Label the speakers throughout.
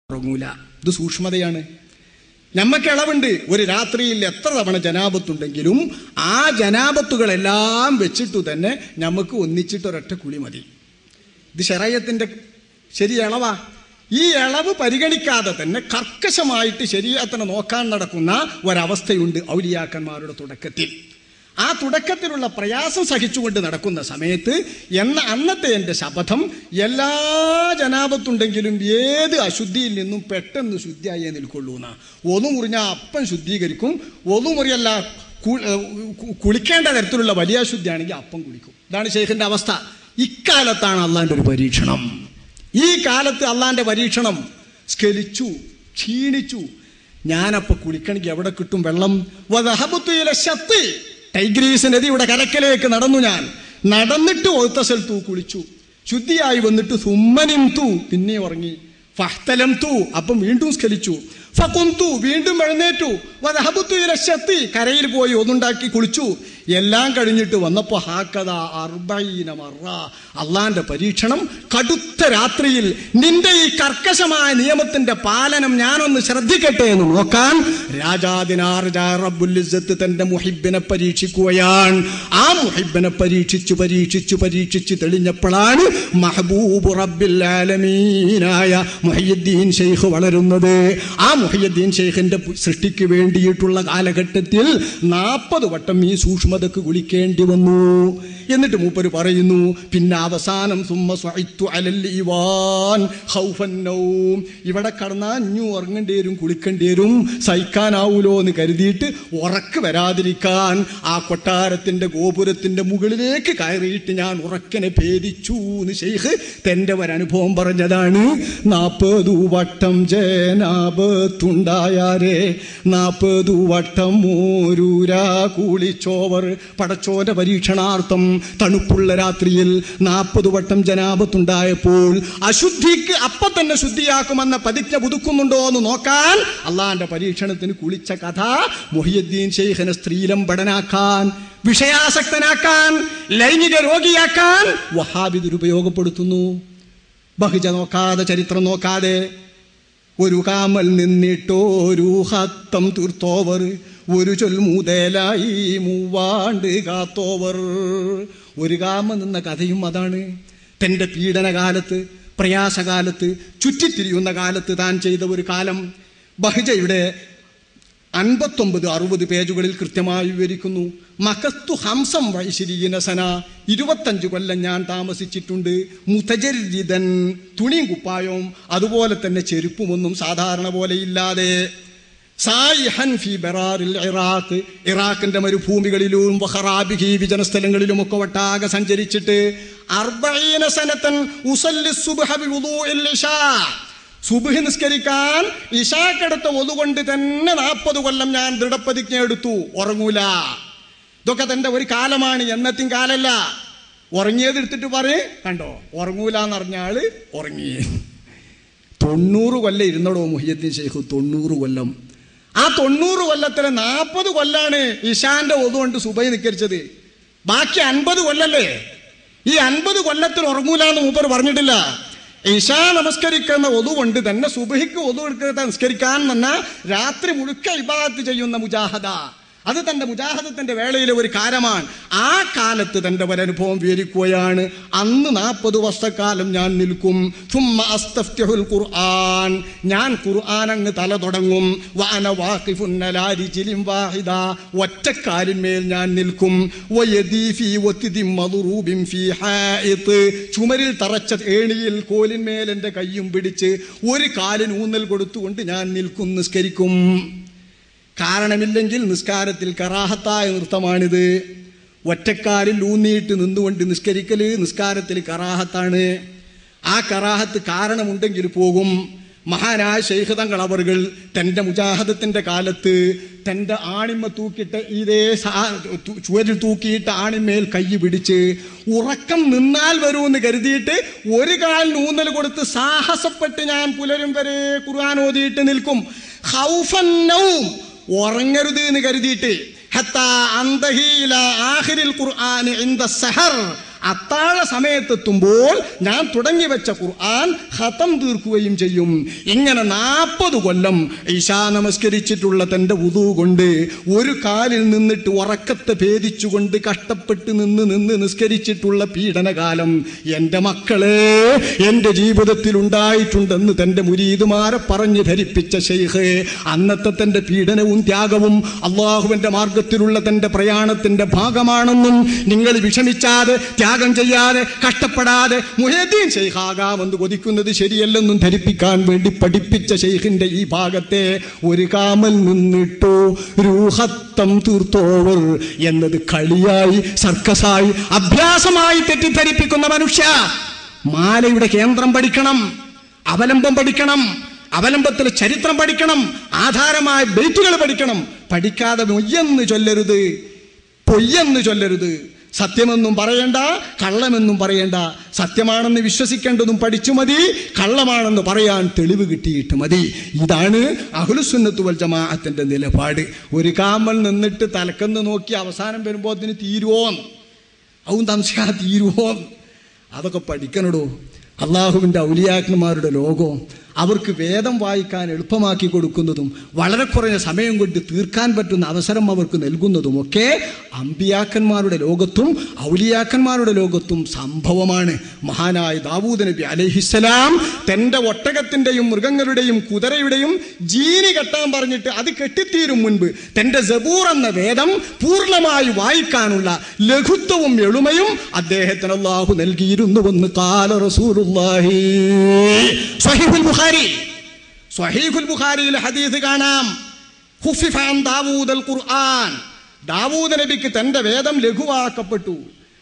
Speaker 1: ഉറങ്ങൂല. ഇത് സൂക്ഷ്മതയാണ്. നമ്മക്ക് ഇളവുണ്ട്. ഒരു രാത്രിയിൽ എത്ര തവണ ജനാപത്തുണ്ടെങ്കിലും ആ ജനാപത്തുകളെല്ലാം വെച്ചിട്ടു തന്നെ നമുക്ക് ഒന്നിച്ചിട്ടൊരൊറ്റ കുളി മതി. ഇത് ശരീഅത്തിന്റെ ശരി ഇളവാ. ഈ ഇളവ് പരിഗണിക്കാതെ തന്നെ കർക്കശമായിട്ട് ശരീഅത്തിനെ നോക്കാൻ നടക്കുന്ന ഒരവസ്ഥയുണ്ട് ഔലിയാക്കന്മാരുടെ തുടക്കത്തിൽ. ആ തുടക്കത്തിലുള്ള പ്രയാസം സഹിച്ചുകൊണ്ട് നടക്കുന്ന സമയത്ത് അന്നത്തെ എൻ്റെ ശപഥം, എല്ലാ ജനാപത്തുണ്ടെങ്കിലും ഏത് അശുദ്ധിയിൽ നിന്നും പെട്ടെന്ന് ശുദ്ധിയായേ നിൽക്കുള്ളൂ എന്നാ. ഒന്നു മുറിഞ്ഞാൽ അപ്പം ശുദ്ധീകരിക്കും. ഒന്നു മുറിയല്ല, കുളിക്കേണ്ട തരത്തിലുള്ള വലിയ അശുദ്ധിയാണെങ്കിൽ അപ്പം കുളിക്കും. ഇതാണ് ശൈഖിന്റെ അവസ്ഥ. ഇക്കാലത്താണ് അള്ളാന്റെ ഒരു പരീക്ഷണം. ഈ കാലത്ത് അള്ളാന്റെ പരീക്ഷണം. സ്കലിച്ചു, ക്ഷീണിച്ചു. ഞാനപ്പോൾ കുളിക്കണമെങ്കിൽ എവിടെ കിട്ടും വെള്ളം? ടൈഗ്രീസ് നദിയുടെ കരക്കലേക്ക് നടന്നു. ഞാൻ നടന്നിട്ട് ഒഴുത്തസൽ തൂ കുളിച്ചു, ശുദ്ധിയായി വന്നിട്ട് സുമ്മനിം തൂ, പിന്നെ ഉറങ്ങി. ഫഹ്തലം തൂ, അപ്പം വീണ്ടും സ്കലിച്ചു. ഫകുന്തു, വീണ്ടും എഴുന്നേറ്റു. വദഹബത്തു ഇല ശത്തി, കരയിൽ പോയി ഒന്നുണ്ടാക്കി കുളിച്ചു. എല്ലാം കഴിഞ്ഞിട്ട് വന്നപ്പോൾ ഹാക്കദ 40 മറ. അള്ളാന്റെ പരീക്ഷണം കടുത്ത രാത്രിയിൽ. നിന്റെ ഈ കർക്കശമായ നിയമത്തിന്റെ പാലനം ഞാനൊന്ന് ശ്രദ്ധിക്കട്ടെ എന്ന് നോക്കാൻ രാജാദിനാർജ റബ്ബുൽ ഇസ്സത്ത് തന്റെ മുഹിബ്ബിനെ പരീക്ഷിക്കുകയാണ്. ആ മുഹിബ്ബിനെ പരീക്ഷിച്ചു പരീക്ഷിച്ചു പരീക്ഷിച്ചു തെളിഞ്ഞപ്പോഴാണ് മഹബൂബ് റബ്ബിൽ ആലമീനായ മുഹയ്യിദ്ദീൻ ശൈഖ് വളരുന്നത്. ആ മുഹയ്യിദ്ദീൻ ശൈഖിന്റെ സൃഷ്ടിക്ക് വേണ്ടിയിട്ടുള്ള കാലഘട്ടത്തിൽ 40 വട്ടം ഈ സൂക്ഷ്മതക്ക് കുളിക്കേണ്ടി വന്നു. എന്നിട്ട് മൂപ്പര് പറയുന്നു, പിന്നെ അവസാനം സുമ്മ സ്വഇത്തു അലൽ ഇവാൻ ഖൗഫൻ നൗം, ഇവിടെ കടന്നാൽ അഞ്ഞു ഉറങ്ങേണ്ടി വരും, കുളിക്കേണ്ടി വരും, സഹിക്കാനാവൂലോ എന്ന് കരുതിയിട്ട് ഉറക്ക് വരാതിരിക്കാൻ ആ കൊട്ടാരത്തിന്റെ ഗോപുരത്തിന്റെ മുകളിലേക്ക് കയറിയിട്ട് ഞാൻ ഉറക്കനെ ഭേദിച്ചു എന്ന് ശൈഖ് തന്റെ ഒരനുഭവം പറഞ്ഞതാണ്. 40 വട്ടം ജനാബത്തുണ്ടായാരേ, 40 വട്ടം മോരൂരാ കുളിച്ചോവർ. പടച്ചോന്റെ പരീക്ഷണാർത്ഥം തണുപ്പുള്ള രാത്രിയിൽ 40 വട്ടം ജനാബത്തുണ്ടായപ്പോൾ അശുദ്ധിക്ക് അപ്പൊ തന്നെ ശുദ്ധിയാക്കുമെന്ന പ്രതിജ്ഞ പുതുക്കുന്നുണ്ടോ എന്ന് നോക്കാൻ അള്ളാന്റെ പരീക്ഷണത്തിന് കുളിച്ച കഥ മുഹയ്യിദ്ദീൻ ശൈഖിനെ സ്ത്രീലംബടനാക്കാൻ, വിഷയാസക്തനാക്കാൻ, ലൈംഗിക രോഗിയാക്കാൻ വഹാബിദുർ ഉപയോഗപ്പെടുത്തുന്നു. ബഹുജ നോക്കാതെ, ചരിത്രം നോക്കാതെ. ഒരു കാമൽ നിന്നിട്ടോരു ഹത്തം തീർത്തോവർ, ഒരു ചൊൽമുതലായി 3 കാത്തോവർ. ഒരു കാമ നിന്ന കഥയും അതാണ്. തൻ്റെ പീഡനകാലത്ത്, പ്രയാസകാലത്ത്, ചുറ്റിത്തിരിയുന്ന കാലത്ത് താൻ ചെയ്ത ഒരു കാലം ബഹ്ജയുടെ 59-60 പേജുകളിൽ കൃത്യമായി വിവരിക്കുന്നു. മകസ്തു ഹംസം വൈശിരീന സന, 25 കൊല്ലം ഞാൻ താമസിച്ചിട്ടുണ്ട്. മുതജരിദൻ, തുണിയും കുപ്പായവും അതുപോലെ തന്നെ ചെരുപ്പുമൊന്നും സാധാരണ പോലെ ഇല്ലാതെ. സായിഹൻ ഫി ബറാറിൽ ഇറാഖ്, ഇറാഖിന്റെ മരുഭൂമികളിലും വഖറാബിഹി, വിജന സ്ഥലങ്ങളിലും ഒക്കെ ഒട്ടാകെ സഞ്ചരിച്ചിട്ട് 40 സനതൻ ഉസല്ലി സുബ്ഹ ബിവുദൂഇൽ ഇശാ, സുബ്ഹ് നിസ്കരിക്കാൻ ഇശാക്കെടുത്ത ഒതുകൊണ്ട് തന്നെ 40 കൊല്ലം ഞാൻ ദൃഢപ്രതിജ്ഞ എടുത്തു, ഉറങ്ങൂല. ഇതൊക്കെ തന്റെ ഒരു കാലമാണ്, എന്നത്തും കാലല്ല. ഉറങ്ങിയത് എടുത്തിട്ട് പറയേ, കണ്ടോ ഉറങ്ങൂല എന്നറിഞ്ഞ ആള് ഉറങ്ങി. 90 കൊല്ലം ഇരുന്നടോ മുഹയ്യിദ്ദീൻ ശൈഖ്, 90 കൊല്ലം. ആ 90 കൊല്ലത്തിലെ 40 കൊല്ലാണ് ഇശാന്റെ ഒതുകൊണ്ട് സുബഹി നിസ്കരിച്ചത്. ബാക്കി 50 കൊല്ലല്ലേ? ഈ 50 കൊല്ലത്തിൽ ഉറങ്ങൂലെന്ന് മൂപ്പർ പറഞ്ഞിട്ടില്ല. ഇശാ നമസ്കരിക്കുന്ന ഒതുകൊണ്ട് തന്നെ സുബഹിക്ക് ഒതു എടുക്കാതെ നിസ്കരിക്കാൻ വന്ന രാത്രി മുഴുക്ക ഇബാദത്ത് ചെയ്യുന്ന മുജാഹദ, അത് തന്റെ മുജാഹദത്തിന്റെ വേളയിലെ ഒരു കാര്യമാണ്. ആ കാലത്ത് തന്റെ ഒരനുഭവം വിവരിക്കുകയാണ്. അന്ന് 40 വർഷക്കാലം ഞാൻ നിൽക്കും. സുമ്മ അസ്തഫ്തിഹുൽ ഖുർആൻ, ഞാൻ ഖുർആൻ അങ്ങ് തല തുടങ്ങും. വഅന വാഖിഫുൻ അലാ റിജ്ലിൻ വാഹിദ, ഒറ്റക്കാലിന്മേൽ ഞാൻ നിൽക്കും. വയദീ ഫീ വതിദിൻ മദ്റൂബിൻ ഫീ ഹായിത്ത്, ചുമരിൽ തറച്ച ഏണിയിൽ കോലിന്മേൽ എൻ്റെ കയ്യും പിടിച്ച് ഒരു കാലിന് ഊന്നൽ കൊടുത്തുകൊണ്ട് ഞാൻ നിൽക്കും, നിസ്കരിക്കും. കാരണമില്ലെങ്കിൽ നിസ്കാരത്തിൽ കറാഹത്തായ നൃത്തമാണിത്. ഒറ്റക്കാലിൽ ഊന്നിയിട്ട് നിന്നുകൊണ്ട് നിസ്കരിക്കല് നിസ്കാരത്തിൽ കറാഹത്താണ്. ആ കറാഹത്ത് കാരണമുണ്ടെങ്കിൽ പോകും. മഹാനായ ശൈഖ് തങ്ങൾ അവർകൾ തൻ്റെ മുജാഹദത്തിന്റെ കാലത്ത് തൻ്റെ ആണിമ തൂക്കിയിട്ട് ഇതേ ചുവരിൽ തൂക്കിയിട്ട് ആണിമേൽ കൈ പിടിച്ച് ഉറക്കം നിന്നാൽ വരുമെന്ന് കരുതിയിട്ട് ഒരു കാലിന് ഊന്നൽ കൊടുത്ത് സാഹസപ്പെട്ട് ഞാൻ പുലരും വരെ ഖുർആൻ ഓതിയിട്ട് നിൽക്കും. ഖൗഫൻ നൗം, ഉറങ്ങരുത് എന്ന് കരുതിയിട്ട്. ഹത്താ അന്തഹി ഇലാ ആഖിരിൽ ഖുർആൻ ഇൻദ സഹർ, അത്താഴ സമയത്തെത്തുമ്പോൾ ഞാൻ തുടങ്ങി വെച്ച ഖുർആൻ ഖതം തീർക്കുകയും ചെയ്യും. ഇങ്ങനെ 40 കൊല്ലം ഇശാ നമസ്കരിച്ചിട്ടുള്ള തൻ്റെ വുദൂ കൊണ്ട് ഒരു കാലിൽ നിന്നിട്ട് ഉറക്കത്തെ ഭേദിച്ചുകൊണ്ട് കഷ്ടപ്പെട്ട് നിന്ന് നിസ്കരിച്ചിട്ടുള്ള പീഡനകാലം എൻ്റെ മക്കളെ എൻ്റെ ജീവിതത്തിൽ ഉണ്ടായിട്ടുണ്ടെന്ന് തൻ്റെ മുരീദുമാരെ പറഞ്ഞ് ധരിപ്പിച്ച ശൈഖ് അന്നത്തെ തൻ്റെ പീഡനവും ത്യാഗവും അള്ളാഹുവിൻ്റെ മാർഗത്തിലുള്ള തൻ്റെ പ്രയാണത്തിൻ്റെ ഭാഗമാണെന്നും നിങ്ങൾ വിഷമിച്ചാതെ ത്യാഗം ചെയ്യാതെ കഷ്ടപ്പെടാതെ മുഹീദ്ദീൻ ശൈഖാകാമെന്ന് കൊതിക്കുന്നത് ശരിയല്ലെന്നും ധരിപ്പിക്കാൻ വേണ്ടി പഠിപ്പിച്ച ശൈഖിൻ്റെ ഈ ഭാഗത്തെ ഒരു കാമൽ നിന്നിട്ടോ രൂഹത്തം തീർത്തോവർ എന്നത് കളിയായി സർക്കസായി അഭ്യാസമായി തെറ്റിദ്ധരിപ്പിക്കുന്ന മനുഷ്യ, മാലയുടെ കേന്ദ്രം പഠിക്കണം, അവലംബം പഠിക്കണം, അവലംബത്തിലെ ചരിത്രം പഠിക്കണം, ആധാരമായ ബൈത്തുകൾ പഠിക്കണം. പഠിക്കാതെ മൊയ്യെന്ന് ചൊല്ലരുത്, പൊയ്യെന്ന് ചൊല്ലരുത്. സത്യമെന്നും പറയണ്ട, കള്ളമെന്നും പറയണ്ട. സത്യമാണെന്ന് വിശ്വസിക്കേണ്ടതും പഠിച്ചു മതി, കള്ളമാണെന്ന് പറയാൻ തെളിവ് കിട്ടിയിട്ട് മതി. ഇതാണ് അഹ്ലുസുന്നത്ത് വൽ ജമാഅത്തിന്റെ നിലപാട്. ഒരു കാമൽ നിന്നിട്ട് തലക്കെന്ന് നോക്കി അവസാനം വരുമ്പോൾ അതിന് തീരുവോ, അവൻ സംശയം തീരുവോ, അതൊക്കെ പഠിക്കണടോ. അള്ളാഹുവിൻ്റെ ഔലിയാക്കന്മാരുടെ ലോകം അവർക്ക് വേദം വായിക്കാൻ എളുപ്പമാക്കി കൊടുക്കുന്നതും വളരെ കുറഞ്ഞ സമയം കൊണ്ട് തീർക്കാൻ പറ്റുന്ന അവസരം അവർക്ക് നൽകുന്നതുമൊക്കെ അമ്പിയാക്കന്മാരുടെ ലോകത്തും ഔലിയാക്കന്മാരുടെ ലോകത്തും സംഭവമാണ്. മഹാനായ ദാവൂദ് നബി അലൈഹിസ്സലാം തൻ്റെ ഒട്ടകത്തിൻ്റെയും മൃഗങ്ങളുടെയും കുതിരയുടെയും ജീനി കെട്ടാൻ പറഞ്ഞിട്ട് അത് കെട്ടിത്തീരും മുൻപ് തൻ്റെ സബൂർ എന്ന വേദം പൂർണ്ണമായി വായിക്കാനുള്ള ലഘുത്വവും എളുമയും അദ്ദേഹത്തിന് അല്ലാഹു നൽകിയിരുന്നുവെന്ന് ഖാല റസൂലുള്ളാഹി. സ്വഹീഹുൽ ബുഖാരിയിൽ ഹദീസ് കാണാം. ഖുഫിഫ അൻ ദാവൂദൽ ഖുർആൻ, ദാവൂദ് നബിക്ക് തന്റെ വേദം ലഘുവാക്കപ്പെട്ടു.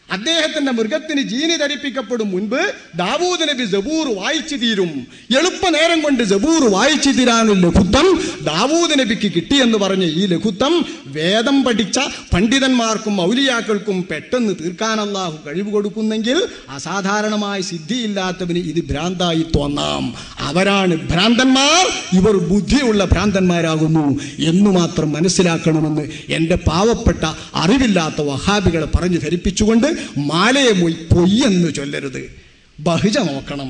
Speaker 1: അദ്ദേഹത്തിന്റെ മൃഗത്തിന് ജീനി ധരിപ്പിക്കപ്പെടും മുൻപ് ദാവൂദ് നബി സബൂർ വായിച്ചു തീരും. എളുപ്പ നേരം കൊണ്ട് സബൂർ വായിച്ചു തീരാനുള്ള ലഘുത്വം ദാവൂദ് നബിക്ക് കിട്ടിയെന്ന് പറഞ്ഞ് ഈ ലഘുത്വം വേദം പഠിച്ച പണ്ഡിതന്മാർക്കും ഔലിയാക്കൾക്കും പെട്ടെന്ന് തീർക്കാൻ അല്ലാഹു കഴിവ് കൊടുക്കുന്നെങ്കിൽ അസാധാരണമായ സിദ്ധിയില്ലാത്തവന് ഇത് ഭ്രാന്തായി തോന്നാം. അവരാണ് ഭ്രാന്തന്മാർ, ഇവർ ബുദ്ധിയുള്ള ഭ്രാന്തന്മാരാകുന്നു എന്നു മാത്രം മനസ്സിലാക്കണമെന്ന് എൻ്റെ പാവപ്പെട്ട അറിവില്ലാത്ത വഹാബികളെ പറഞ്ഞു ധരിപ്പിച്ചുകൊണ്ട് മാലയെ പൊയ്യെന്ന് ചൊല്ലരുത്. ബഹിജ നോക്കണം,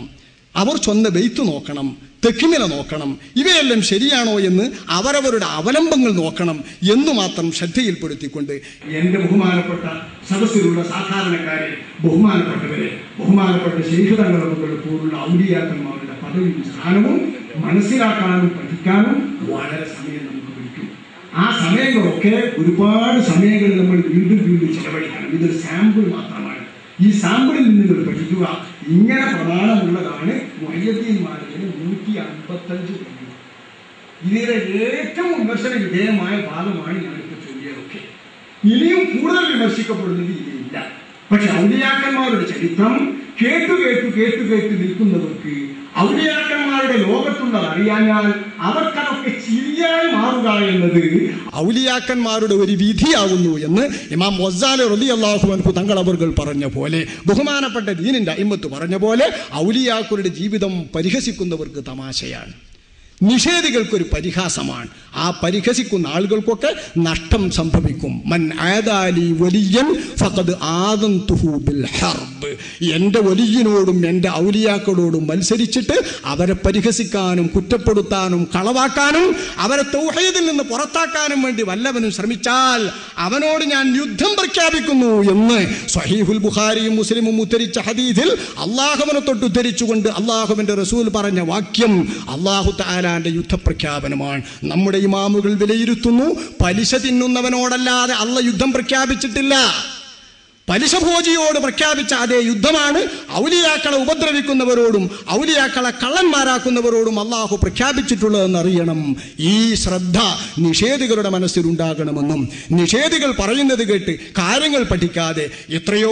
Speaker 1: അവർ ചൊന്ന ബെയ്ത്ത് നോക്കണം, തെക്കിമില നോക്കണം. ഇവയെല്ലാം ശരിയാണോ എന്ന് അവരവരുടെ അവലംബങ്ങൾ നോക്കണം എന്നു മാത്രം ശ്രദ്ധയിൽപ്പെടുത്തിക്കൊണ്ട് എൻ്റെ ബഹുമാനപ്പെട്ട സദസ്സിലുള്ള സാധാരണക്കാരെ, ബഹുമാനപ്പെട്ടവരെ, ബഹുമാനപ്പെട്ട ശൈഖുതങ്ങളുടെ പോലുള്ള ഔലിയാക്കന്മാരുടെ പദവിയും സ്ഥാനവും മനസ്സിലാക്കാനും പഠിക്കാനും വളരെ സമയം നമുക്ക് പിടിക്കും. ആ സമയങ്ങളൊക്കെ ഒരുപാട് സമയങ്ങൾ നമ്മൾ വീണ്ടും ചെലവഴിക്കണം. ഇതൊരു സാമ്പിൾ മാത്രമാണ്. ഈ സാമ്പിളിൽ നിന്ന് നിങ്ങൾ പഠിക്കുക. ഇങ്ങനെ പ്രമാണമുള്ളതാണ് മുഹയ്യദ്ദീൻമാരുടെ 155 കൊല്ലം. ഇതിലെ ഏറ്റവും വിമർശന വിധേയമായ ഭാഗമാണ് ഞാനിപ്പോൾ ചൊല്ലിയതൊക്കെ. ഇനിയും കൂടുതൽ വിമർശിക്കപ്പെടുന്നത് ഇതിലില്ല. പക്ഷെ ഔലിയാക്കന്മാരുടെ ചരിത്രം കേട്ടു നിൽക്കുന്നവർക്ക് ഔലിയാക്കന്മാരുടെ ലോകത്തുള്ളത് അറിയാഞ്ഞാൽ അവർക്കതൊക്കെ ചിരിയായി മാറുക എന്നത് ഔലിയാക്കന്മാരുടെ ഒരു വിധിയാകുന്നു എന്ന് ഇമാം ഗസാലി റളിയല്ലാഹു അൻഹു തങ്ങൾ അവർകൾ പറഞ്ഞ പോലെ, ബഹുമാനപ്പെട്ട ദീനിന്റെ അയിമ്മത്ത് പറഞ്ഞ പോലെ, ഔലിയാക്കളുടെ ജീവിതം പരിഹസിക്കുന്നവർക്ക് തമാശയാണ്, നിഷേധികൾക്കൊരു പരിഹാസമാണ്. ആ പരിഹസിക്കുന്ന ആളുകൾക്കൊക്കെ നഷ്ടം സംഭവിക്കും. മൻ ആദാലി വലിയൻ ഫഖദ് ആദൻതുഹു ബിൽ ഹർബ്. എൻ്റെ വലിയനോടും എൻ്റെ ഔലിയാക്കളോടും മത്സരിച്ചിട്ട് അവരെ പരിഹസിക്കാനും കുറ്റപ്പെടുത്താനും കളവാക്കാനും അവരെ തൗഹീദിൽ നിന്ന് പുറത്താക്കാനും വേണ്ടി വല്ലവനും ശ്രമിച്ചാൽ അവനോട് ഞാൻ യുദ്ധം പ്രഖ്യാപിക്കുന്നു എന്ന് സ്വഹീഹുൽ ബുഖാരിയും മുസ്ലിമും ഉദ്ധരിച്ച ഹദീസിൽ അള്ളാഹുവിനെ തൊട്ട് ഉദ്ധരിച്ചുകൊണ്ട് അള്ളാഹുവിൻ്റെ റസൂൽ പറഞ്ഞ വാക്യം അല്ലാഹു തആല യുദ്ധപ്രഖ്യാപനമാണ്. നമ്മുടെ ഇമാമുകൾ വിലയിരുത്തുന്നു, പലിശ തിന്നുന്നവനോടല്ലാതെ അല്ലാഹു യുദ്ധം പ്രഖ്യാപിച്ചിട്ടില്ല. പലിശഭോജിയോട് പ്രഖ്യാപിച്ച അതേ യുദ്ധമാണ് ഔലിയാക്കളെ ഉപദ്രവിക്കുന്നവരോടും ഔലിയാക്കളെ കള്ളന്മാരാക്കുന്നവരോടും അള്ളാഹു പ്രഖ്യാപിച്ചിട്ടുള്ളതെന്ന് അറിയണം. ഈ ശ്രദ്ധ നിഷേധികളുടെ മനസ്സിലുണ്ടാകണമെന്നും നിഷേധികൾ പറയുന്നത് കേട്ട് കാര്യങ്ങൾ പഠിക്കാതെ എത്രയോ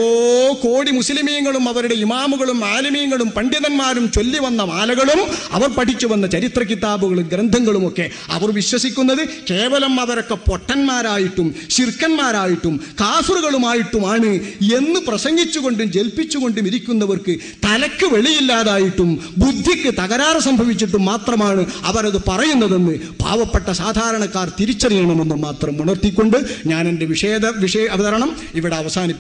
Speaker 1: കോടി മുസ്ലിമീങ്ങളും അവരുടെ ഇമാമുകളും ആലിമീങ്ങളും പണ്ഡിതന്മാരും ചൊല്ലി വന്ന മാലകളും അവർ പഠിച്ചു വന്ന ചരിത്ര കിതാബുകളും ഗ്രന്ഥങ്ങളുമൊക്കെ അവർ വിശ്വസിക്കുന്നത് കേവലം അവരൊക്കെ പൊട്ടന്മാരായിട്ടും ശിർക്കന്മാരായിട്ടും കാഫിറുകളുമായിട്ടുമാണ് എന്ന് പ്രസംഗിച്ചുകൊണ്ടും ജൽപ്പിച്ചുകൊണ്ടും ഇരിക്കുന്നവർക്ക് തലക്ക് വെളിയില്ലാതായിട്ടും ബുദ്ധിക്ക് തകരാറ് സംഭവിച്ചിട്ടും മാത്രമാണ് അവരത് പറയുന്നതെന്ന് പാവപ്പെട്ട സാധാരണക്കാർ തിരിച്ചറിയണമെന്ന് മാത്രം ഉണർത്തിക്കൊണ്ട് ഞാൻ എൻ്റെ വിഷയ അവതരണം ഇവിടെ അവസാനിപ്പിക്കും.